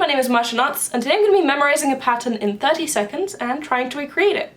my name is Masha, and today I'm going to be memorizing a pattern in 30 seconds and trying to recreate it.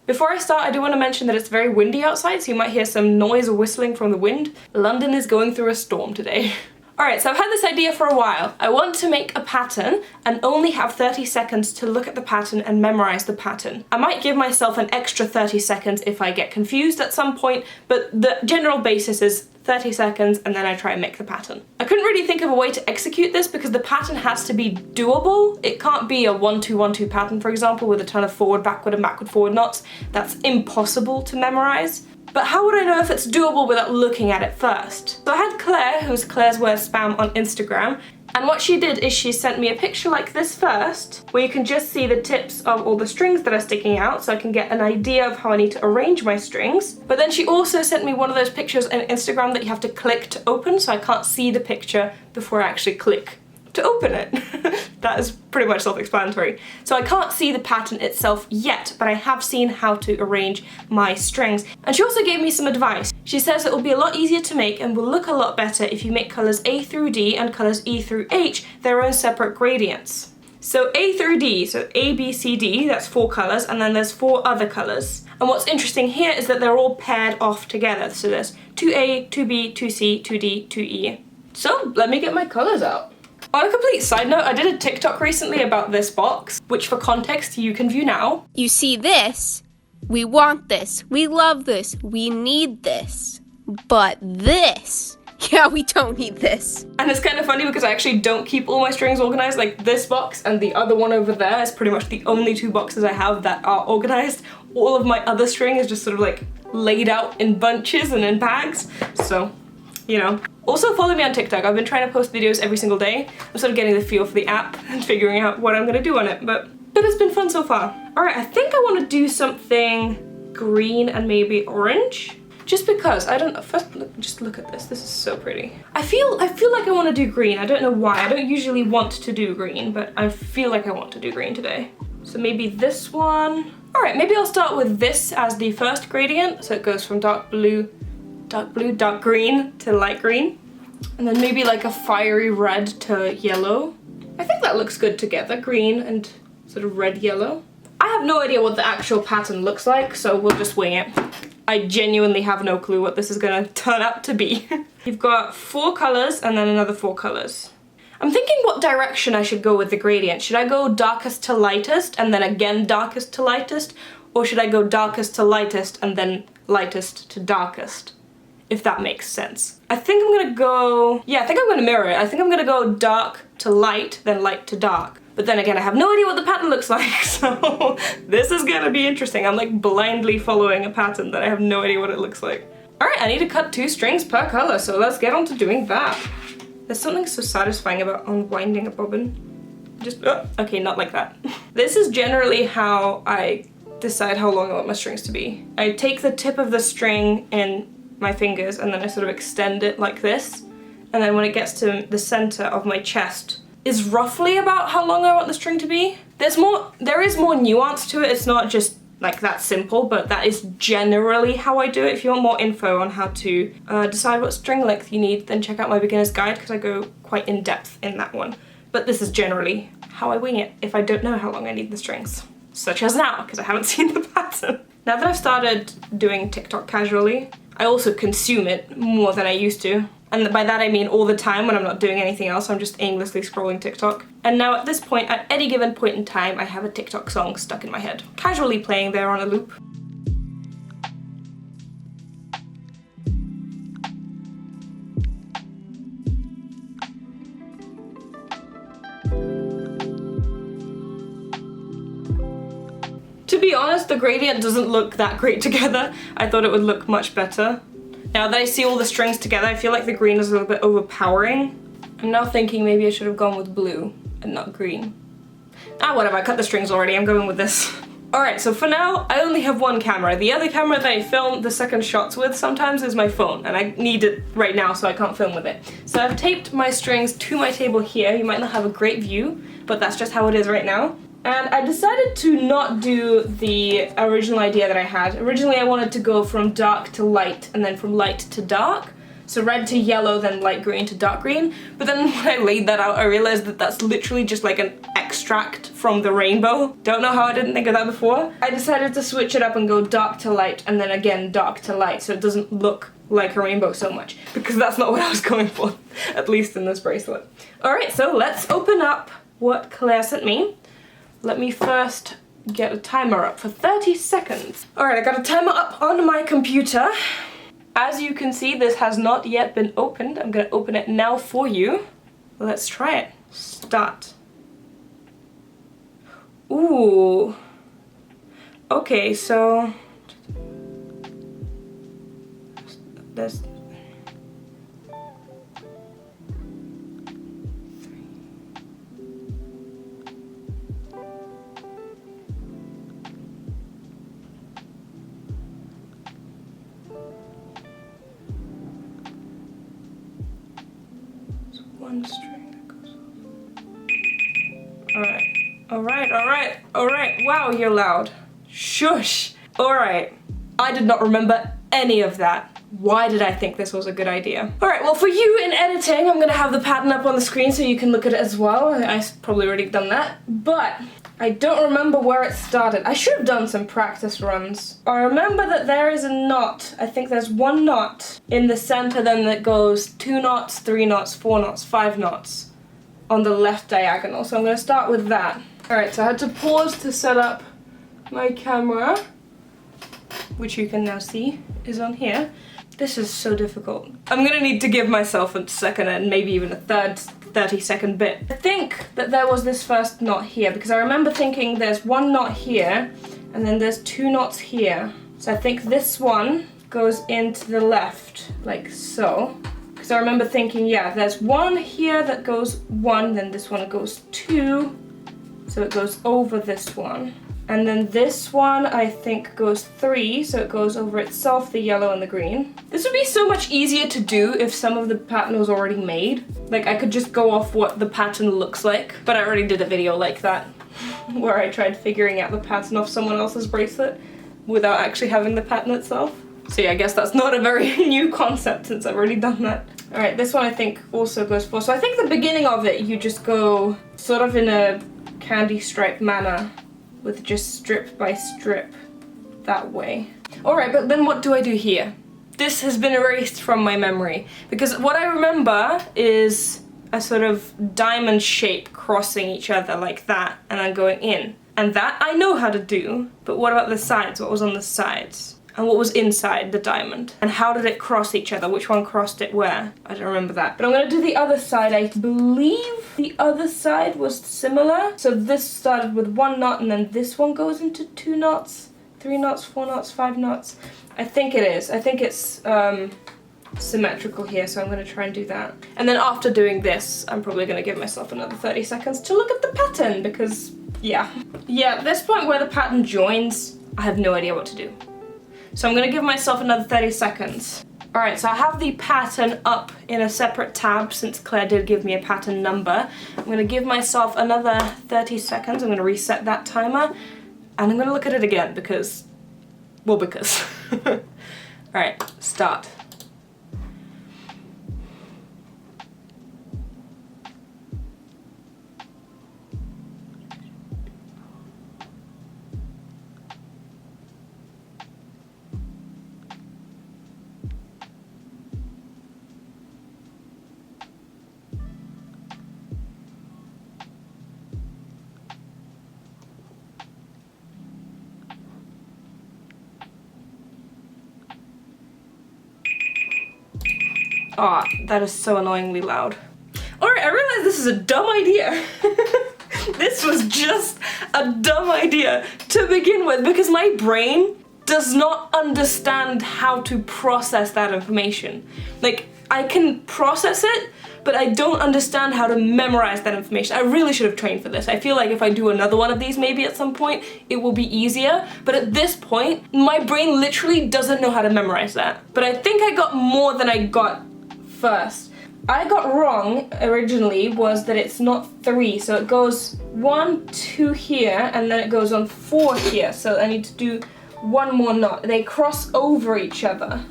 Before I start, I do want to mention that it's very windy outside, so you might hear some noise or whistling from the wind. London is going through a storm today. Alright, so I've had this idea for a while. I want to make a pattern and only have 30 seconds to look at the pattern and memorize the pattern. I might give myself an extra 30 seconds if I get confused at some point, but the general basis is 30 seconds and then I try and make the pattern. I couldn't really think of a way to execute this because the pattern has to be doable. It can't be a 1-2-1-2 pattern, for example, with a ton of forward, backward and backward forward knots. That's impossible to memorize. But how would I know if it's doable without looking at it first? So I had Claire, who's Claire's Word Spam on Instagram, and what she did is she sent me a picture like this first, where you can just see the tips of all the strings that are sticking out, so I can get an idea of how I need to arrange my strings. But then she also sent me one of those pictures on Instagram that you have to click to open, so I can't see the picture before I actually click to open it. That is pretty much self-explanatory. So I can't see the pattern itself yet, but I have seen how to arrange my strings. And she also gave me some advice. She says it will be a lot easier to make and will look a lot better if you make colours A through D and colours E through H their own separate gradients. So A through D, so A, B, C, D, that's 4 colours, and then there's 4 other colours. And what's interesting here is that they're all paired off together. So there's 2A, 2B, 2C, 2D, 2E. So let me get my colours out. On a complete side note, I did a TikTok recently about this box, which for context you can view now. You see this? We want this. We love this. We need this. But this, yeah, we don't need this. And it's kind of funny because I actually don't keep all my strings organized. Like this box and the other one over there is pretty much the only 2 boxes I have that are organized. All of my other string is just sort of like laid out in bunches and in bags. So, you know. Also follow me on TikTok. I've been trying to post videos every single day. I'm sort of getting the feel for the app and figuring out what I'm gonna do on it, but it's been fun so far. Alright, I think I want to do something green and maybe orange. Just because, I don't know, first just look at this. This is so pretty. I feel like I want to do green. I don't know why. I don't usually want to do green, but I feel like I want to do green today. So maybe this one. Alright, maybe I'll start with this as the first gradient. So it goes from dark blue, dark green to light green. And then maybe like a fiery red to yellow. I think that looks good together, green and sort of red yellow. I have no idea what the actual pattern looks like, so we'll just wing it. I genuinely have no clue what this is gonna turn out to be. You've got 4 colors and then another 4 colors. I'm thinking what direction I should go with the gradient. Should I go darkest to lightest and then again darkest to lightest? Or should I go darkest to lightest and then lightest to darkest? If that makes sense. I think I'm gonna go, yeah, I think I'm gonna mirror it. I think I'm gonna go dark to light, then light to dark. But then again, I have no idea what the pattern looks like, so this is gonna be interesting. I'm like blindly following a pattern that I have no idea what it looks like. Alright, I need to cut 2 strings per color, so let's get on to doing that. There's something so satisfying about unwinding a bobbin. Just, oh, okay, not like that. This is generally how I decide how long I want my strings to be. I take the tip of the string in my fingers and then I sort of extend it like this, and then when it gets to the center of my chest is roughly about how long I want the string to be. There is more nuance to it. It's not just like that simple, but that is generally how I do it. If you want more info on how to decide what string length you need, then check out my beginner's guide because I go quite in depth in that one. But this is generally how I wing it if I don't know how long I need the strings. Such as now, because I haven't seen the pattern. Now that I've started doing TikTok casually, I also consume it more than I used to. And by that I mean all the time when I'm not doing anything else, I'm just aimlessly scrolling TikTok. And now at this point, at any given point in time, I have a TikTok song stuck in my head, casually playing there on a loop. To be honest, the gradient doesn't look that great together. I thought it would look much better. Now that I see all the strings together, I feel like the green is a little bit overpowering. I'm now thinking maybe I should have gone with blue and not green. Ah, whatever, I cut the strings already, I'm going with this. Alright, so for now, I only have one camera. The other camera that I film the second shots with sometimes is my phone, and I need it right now so I can't film with it. So I've taped my strings to my table here. You might not have a great view, but that's just how it is right now. And I decided to not do the original idea that I had. Originally I wanted to go from dark to light and then from light to dark. So red to yellow, then light green to dark green. But then when I laid that out, I realized that that's literally just like an extract from the rainbow. Don't know how I didn't think of that before. I decided to switch it up and go dark to light and then again dark to light so it doesn't look like a rainbow so much. Because that's not what I was going for, at least in this bracelet. Alright, so let's open up what Claire sent me. Let me first get a timer up for 30 seconds. Alright, I got a timer up on my computer. As you can see, this has not yet been opened. I'm gonna open it now for you. Let's try it. Start. Ooh. Okay, so there's one string that goes off. Alright. Wow, you're loud. Shush. Alright. I did not remember any of that. Why did I think this was a good idea? Alright, well for you in editing, I'm gonna have the pattern up on the screen so you can look at it as well. I probably already done that. But I don't remember where it started. I should have done some practice runs. I remember that there is a knot. I think there's one knot in the center, then that goes 2 knots, 3 knots, 4 knots, 5 knots on the left diagonal. So I'm gonna start with that. Alright, so I had to pause to set up my camera, which you can now see is on here. This is so difficult. I'm gonna need to give myself a second and maybe even a third 30-second bit. I think that there was this first knot here because I remember thinking there's one knot here and then there's 2 knots here. So I think this one goes into the left like so. Because I remember thinking, yeah, there's one here that goes 1, then this one goes 2. So it goes over this one. And then this one, I think, goes 3, so it goes over itself, the yellow and the green. This would be so much easier to do if some of the pattern was already made. Like, I could just go off what the pattern looks like. But I already did a video like that, where I tried figuring out the pattern off someone else's bracelet without actually having the pattern itself. So yeah, I guess that's not a very new concept since I've already done that. Alright, this one I think also goes 4. So I think the beginning of it, you just go sort of in a candy stripe manner, with just strip by strip that way. Alright, but then what do I do here? This has been erased from my memory because what I remember is a sort of diamond shape crossing each other like that and then going in. And that I know how to do, but what about the sides? What was on the sides? And what was inside the diamond? And how did it cross each other? Which one crossed it where? I don't remember that. But I'm gonna do the other side. I believe the other side was similar. So this started with 1 knot and then this one goes into 2 knots, 3 knots, 4 knots, 5 knots. I think it is. I think it's symmetrical here, so I'm gonna try and do that. And then after doing this, I'm probably gonna give myself another 30 seconds to look at the pattern because, yeah. Yeah, at this point where the pattern joins, I have no idea what to do. So I'm gonna give myself another 30 seconds. Alright, so I have the pattern up in a separate tab since Claire did give me a pattern number. I'm gonna give myself another 30 seconds. I'm gonna reset that timer and I'm gonna look at it again because, well, because. Alright, start. Aw, that is so annoyingly loud. Alright, I realize this is a dumb idea. This was just a dumb idea to begin with because my brain does not understand how to process that information. Like, I can process it, but I don't understand how to memorize that information. I really should have trained for this. I feel like if I do another one of these maybe at some point, it will be easier. But at this point, my brain literally doesn't know how to memorize that. But I think I got more than I got first. I got wrong originally was that it's not 3, so it goes 1, 2 here, and then it goes on 4 here, so I need to do one more knot. They cross over each other.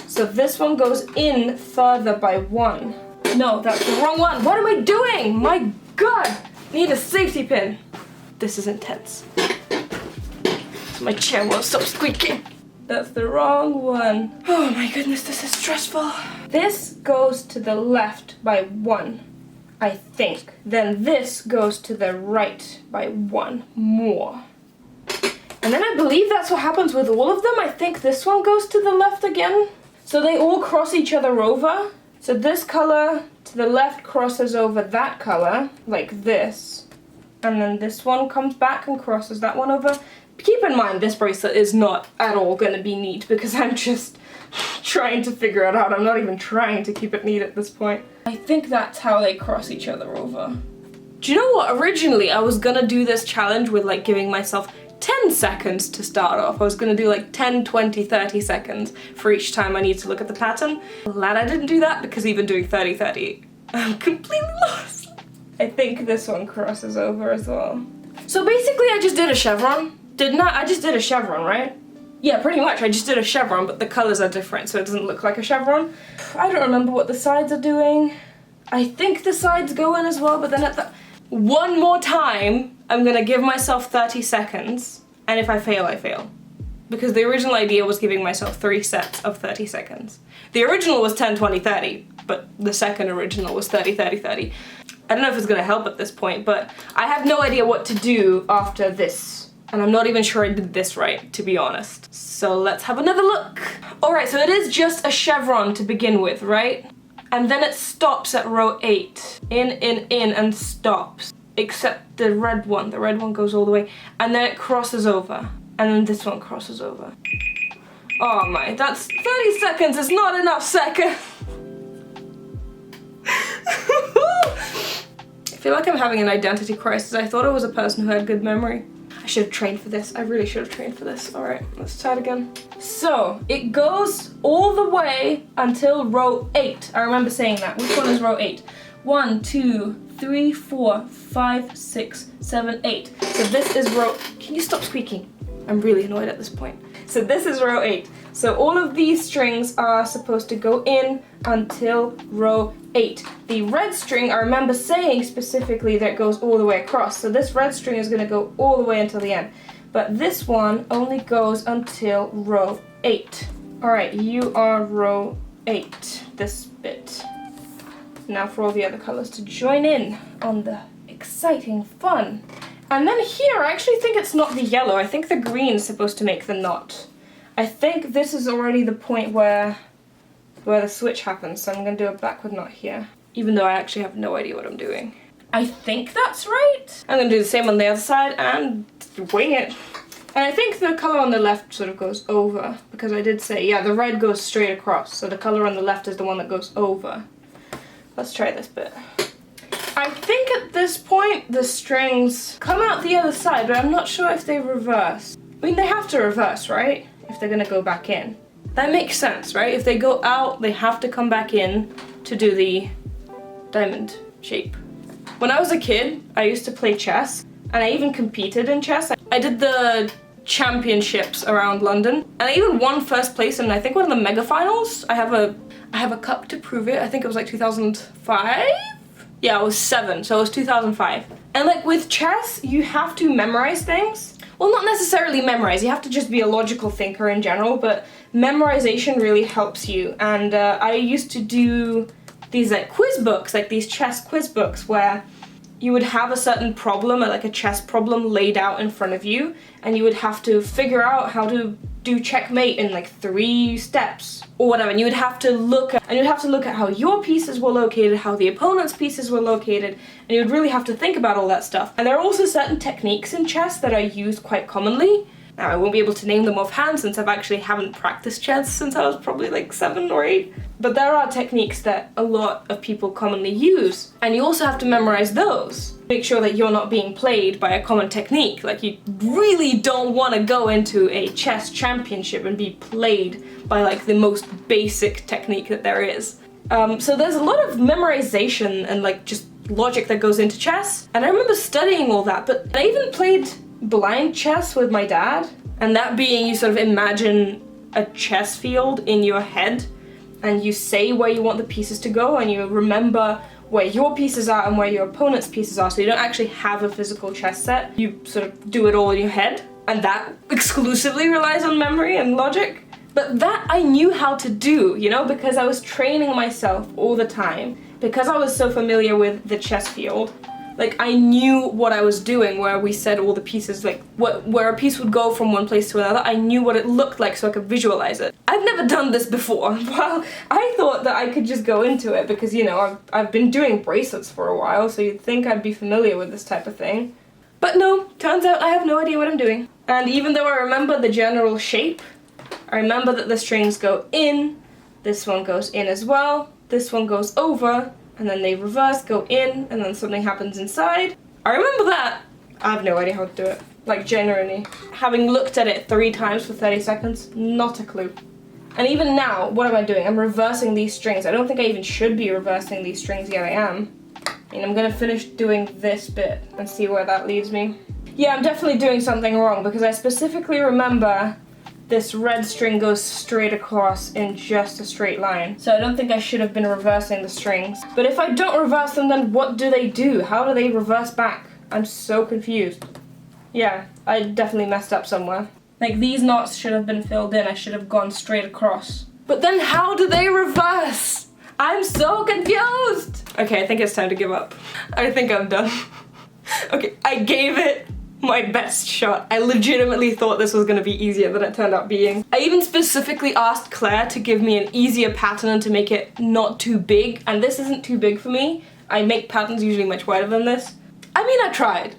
So this one goes in further by 1. No, that's the wrong one. What am I doing? My God! Need a safety pin. This is intense. My chair won't stop squeaking. That's the wrong one. Oh my goodness, this is stressful. This goes to the left by 1, I think. Then this goes to the right by 1 more. And then I believe that's what happens with all of them. I think this one goes to the left again. So they all cross each other over. So this color to the left crosses over that color, like this. And then this one comes back and crosses that one over. Keep in mind, this bracelet is not at all going to be neat because I'm just trying to figure it out. I'm not even trying to keep it neat at this point. I think that's how they cross each other over. Do you know what? Originally, I was going to do this challenge with like giving myself 10 seconds to start off. I was gonna do like 10, 20, 30 seconds for each time I need to look at the pattern. Glad I didn't do that because even doing 30, 30, I'm completely lost. I think this one crosses over as well. So basically I just did a chevron. Didn't I? I just did a chevron, right? Yeah, pretty much. I just did a chevron, but the colors are different, so it doesn't look like a chevron. I don't remember what the sides are doing. I think the sides go in as well, but then at the... One more time, I'm gonna give myself 30 seconds, and if I fail, I fail. Because the original idea was giving myself 3 sets of 30 seconds. The original was 10, 20, 30, but the second original was 30, 30, 30. I don't know if it's gonna help at this point, but I have no idea what to do after this. And I'm not even sure I did this right, to be honest. So let's have another look. Alright, so it is just a chevron to begin with, right? And then it stops at row 8. In, and stops. Except the red one. The red one goes all the way. And then it crosses over. And then this one crosses over. Oh my, that's 30 seconds is not enough seconds. I feel like I'm having an identity crisis. I thought I was a person who had good memory. I should have trained for this. I really should have trained for this. All right, let's try it again. So it goes all the way until row 8. I remember saying that. Which one is row 8? 1, 2, 3, 4, 5, 6, 7, 8. So this is row... Can you stop squeaking? I'm really annoyed at this point. So this is row 8. So all of these strings are supposed to go in until row 8. The red string, I remember saying specifically that it goes all the way across. So this red string is going to go all the way until the end. But this one only goes until row 8. Alright, you are row 8, this bit. Now for all the other colors to join in on the exciting fun. And then here, I actually think it's not the yellow. I think the green is supposed to make the knot. I think this is already the point where the switch happens, so I'm going to do a backward knot here. Even though I actually have no idea what I'm doing. I think that's right. I'm going to do the same on the other side and wing it. And I think the color on the left sort of goes over, because I did say, yeah, the red goes straight across, so the color on the left is the one that goes over. Let's try this bit. I think at this point the strings come out the other side, but I'm not sure if they reverse. I mean, they have to reverse, right? If they're gonna go back in. That makes sense, right? If they go out, they have to come back in to do the diamond shape. When I was a kid, I used to play chess, and I even competed in chess. I did the championships around London, and I even won first place in, I think, one of the mega finals. I have a cup to prove it. I think it was like 2005? Yeah, I was 7, so it was 2005. And like with chess, you have to memorize things. Well, not necessarily memorize, you have to just be a logical thinker in general, but memorization really helps you. And I used to do these like quiz books, like these chess quiz books where you would have a certain problem, like a chess problem laid out in front of you, and you would have to figure out how to do checkmate in like 3 steps or whatever. And you would have to look at how your pieces were located, how the opponent's pieces were located, and you would really have to think about all that stuff. And there are also certain techniques in chess that are used quite commonly. Now, I won't be able to name them offhand since I haven't practiced chess since I was probably like 7 or 8. But there are techniques that a lot of people commonly use, and you also have to memorize those. Make sure that you're not being played by a common technique. Like, you really don't want to go into a chess championship and be played by like the most basic technique that there is. So there's a lot of memorization and like just logic that goes into chess. And I remember studying all that, but I even played blind chess with my dad. And that being, you sort of imagine a chess field in your head and you say where you want the pieces to go and you remember where your pieces are and where your opponent's pieces are, so you don't actually have a physical chess set. You sort of do it all in your head, and that exclusively relies on memory and logic. But that I knew how to do, you know, because I was training myself all the time. Because I was so familiar with the chess field, like I knew what I was doing, where we said all the pieces, like where a piece would go from one place to another. I knew what it looked like so I could visualize it. I've never done this before. Well, I thought that I could just go into it because, you know, I've been doing bracelets for a while, so you'd think I'd be familiar with this type of thing. But no, turns out I have no idea what I'm doing. And even though I remember the general shape, I remember that the strings go in, this one goes in as well, this one goes over, and then they reverse, go in, and then something happens inside. I remember that. I have no idea how to do it. Like, genuinely. Having looked at it 3 times for 30 seconds, not a clue. And even now, what am I doing? I'm reversing these strings. I don't think I even should be reversing these strings, yet I am. I mean, I'm gonna finish doing this bit and see where that leads me. Yeah, I'm definitely doing something wrong because I specifically remember this red string goes straight across in just a straight line. So I don't think I should have been reversing the strings. But if I don't reverse them, then what do they do? How do they reverse back? I'm so confused. Yeah, I definitely messed up somewhere. Like, these knots should have been filled in. I should have gone straight across. But then how do they reverse? I'm so confused! Okay, I think it's time to give up. I think I'm done. Okay, I gave it my best shot. I legitimately thought this was gonna be easier than it turned out being. I even specifically asked Claire to give me an easier pattern and to make it not too big, and this isn't too big for me. I make patterns usually much wider than this. I mean, I tried.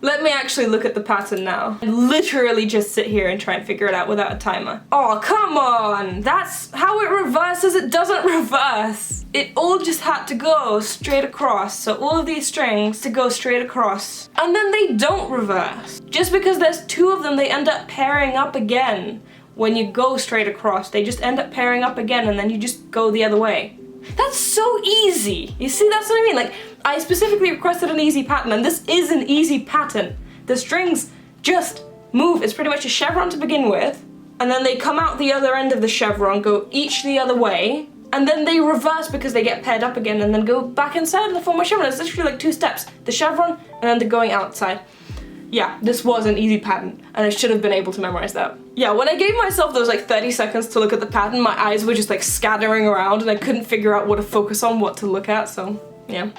Let me actually look at the pattern now. I literally just sit here and try and figure it out without a timer. Oh, come on! That's how it reverses. It doesn't reverse. It all just had to go straight across. So all of these strings to go straight across. And then they don't reverse. Just because there's 2 of them, they end up pairing up again. When you go straight across, they just end up pairing up again and then you just go the other way. That's so easy. You see, that's what I mean. Like, I specifically requested an easy pattern, and this is an easy pattern. The strings just move. It's pretty much a chevron to begin with, and then they come out the other end of the chevron, go each the other way, and then they reverse because they get paired up again, and then go back inside and form a chevron. It's literally like 2 steps. The chevron, and then the going outside. Yeah, this was an easy pattern, and I should have been able to memorize that. Yeah, when I gave myself those like 30 seconds to look at the pattern, my eyes were just like scattering around and I couldn't figure out what to focus on, what to look at, so yeah.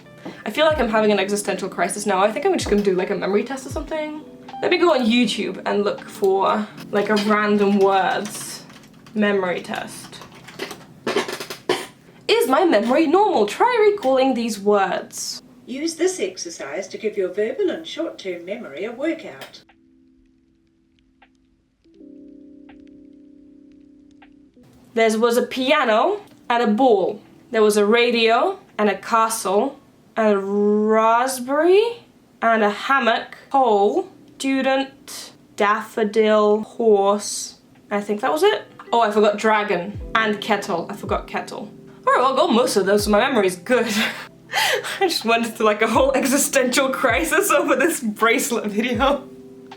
I feel like I'm having an existential crisis now. I think I'm just gonna do like a memory test or something. Let me go on YouTube and look for like a random words memory test. Is my memory normal? Try recalling these words. Use this exercise to give your verbal and short-term memory a workout. There was a piano and a ball. There was a radio and a castle and a raspberry and a hammock, pole, student, daffodil, horse. I think that was it. Oh, I forgot dragon and kettle. I forgot kettle. Alright, well, I got most of those, so my memory's good. I just went into like a whole existential crisis over this bracelet video.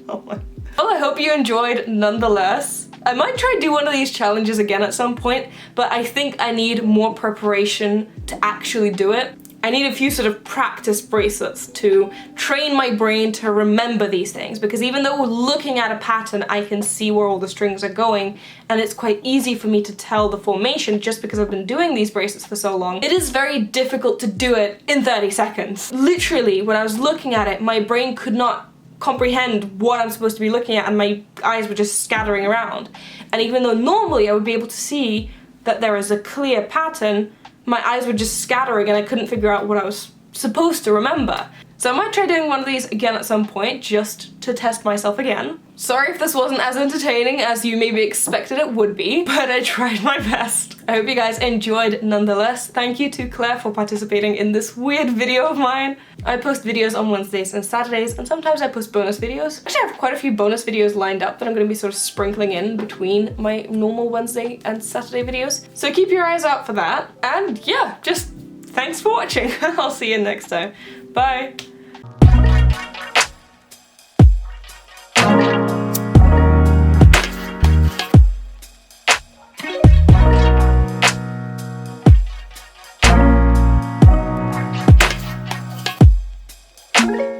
Oh my. Well, I hope you enjoyed nonetheless. I might try to do one of these challenges again at some point, but I think I need more preparation to actually do it. I need a few sort of practice bracelets to train my brain to remember these things, because even though we're looking at a pattern, I can see where all the strings are going, and it's quite easy for me to tell the formation just because I've been doing these bracelets for so long. It is very difficult to do it in 30 seconds. Literally, when I was looking at it, my brain could not comprehend what I'm supposed to be looking at, and my eyes were just scattering around. And even though normally I would be able to see that there is a clear pattern, my eyes were just scattering and I couldn't figure out what I was supposed to remember. So I might try doing one of these again at some point, just to test myself again. Sorry if this wasn't as entertaining as you maybe expected it would be, but I tried my best. I hope you guys enjoyed nonetheless. Thank you to Claire for participating in this weird video of mine. I post videos on Wednesdays and Saturdays, and sometimes I post bonus videos. Actually, I have quite a few bonus videos lined up that I'm gonna be sort of sprinkling in between my normal Wednesday and Saturday videos. So keep your eyes out for that. And yeah, just thanks for watching. I'll see you next time. Bye. Thank you.